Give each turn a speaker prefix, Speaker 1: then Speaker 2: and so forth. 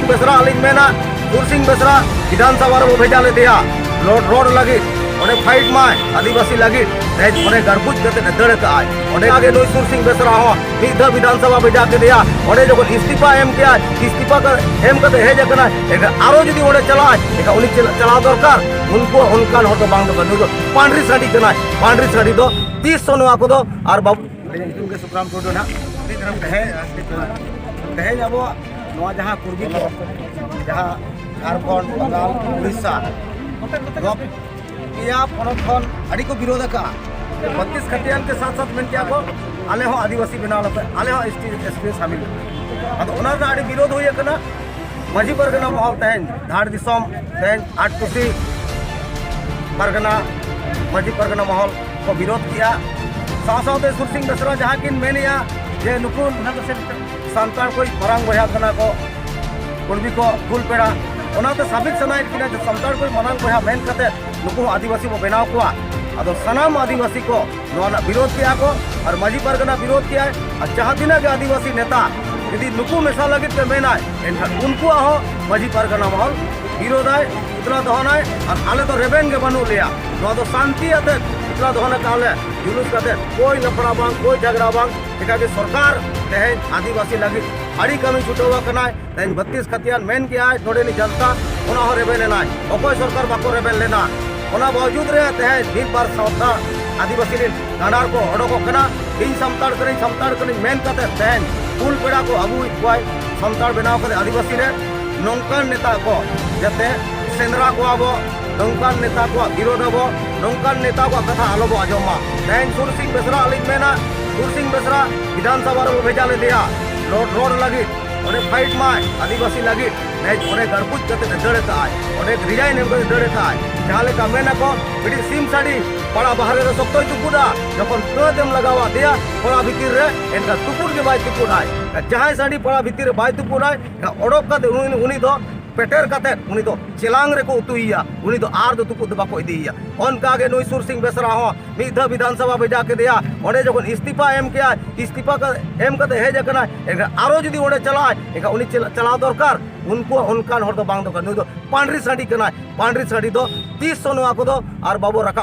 Speaker 1: सुरसिंग बेसरा अलिंग मेना सुरसिंग बेसरा विधानसभा रे भेजा लेतेया रोड लगी ओने फाइट माय आदिवासी लगी तेज ओने गरबुज कते दड़ का आय ओने आगे नोई सुरसिंग बेसरा हो मिधा विधानसभा भेजा के दिया ओने जो इस्तीफा एम के इस्तीफा का एम कते हेज कना एक आरो जदी ओने चला एक उनी चला दरकार उनको उनकान हर तो बांग दो नु पांडरी साडी कना पांडरी साडी दो 300 नवा को दो और बाबू इतुम के सुप्राम कोर्ट ना तीन कहे जाबो नवा जहां कुर्बी जहां झारखंड बंगाल उड़ीसा या पनोखन अड़ी को विरोध का 32 खतियान के साथ साथ मेन क्या को आले हो आदिवासी बनाव लपे आले हो एसटी शामिल अदो ओना दा अड़ी विरोध होय कना माझी परगना महल तहन धाड़ दिसम तहन 8 कुसी परगना माझी परगना महल को विरोध किया सासावते सुरसिंग बेसरा जहां किन मेनिया जे नुकुन सांतार कोई मरांग बया कना को कुर्बी को फुल पेड़ा ओनाते साबित सनाय किना जे सांतार कोई मरांग बया मेन कते नुकु आदिवासी को बनाव कुआ अदो सनाम आदिवासी को नोना विरोध किया को और माझी परगना विरोध किया और जहां दिना के आदिवासी नेता यदि नुकु मेसा लगित पे मेना एनखान उनको हो माझी परगना महल विरोध है इतना दहनाय और आले तो रेबेन के बनु लिया नो तो शांति अते इतना दहना काले जुलूस कते कोई लफड़ा बांग कोई झगड़ा बांग एका के सरकार तेहन आदिवासी लगी अड़ी कमी छुटवा कना तेहन 32 खतियान मेन किया नोडे नि जनता ओना हो रेबेन लेना अकोय सरकार बाको रेबेन लेना ओना बावजूद रे तेहन दिन बार सावता आदिवासी रिन गानार को अडको कना इन समताड़ करी मेन कते तेहन फुल पेड़ा को अगु इक्वाय समताड़ बनाव कते आदिवासी रे नौकान नेता को जते सेंद्रा को आबो नौकान नेता को विरोध आबो नौकान नेता को कथा आलोबो आजमा तेहन सुरसिंग बेसरा अलिंग मेना सुरसिंग बेसरा विधानसभा रे भेजा ले दिया रोड लगी ओने फाइट माय आदिवासी लगी तेज ओने गरबुज कते दड़ का आय ओने रिजाइन एम कते दड़ का आय जहां लेका मेना को बिडी सिम साडी पड़ा बाहर रे सप्तोय तुकुदा जखन कदम लगावा दिया पड़ा भीतर रे एनका तुकुर के बाय तुकुराय जहां साडी पड़ा भीतर रे बाय तुकुराय ओडोक कते उनी दो पेटेर कते उनी दो चिलांग रे को उतुइया उनी दो आर दो तुकु बाको इदिया ओनका गे नोई सुरसिंग बेसरा हो मिधा विधानसभा भेजा के दिया ओने जखन इस्तीफा एम के इस्तीफा का एम कते हेज कना एक आरो जदी ओने चला एक उनी चला दरकार उनको उनकान हर तो बांग दो नु दो पांडरी साडी कना पांडरी साडी दो 300 नवा को दो और बाबू रखा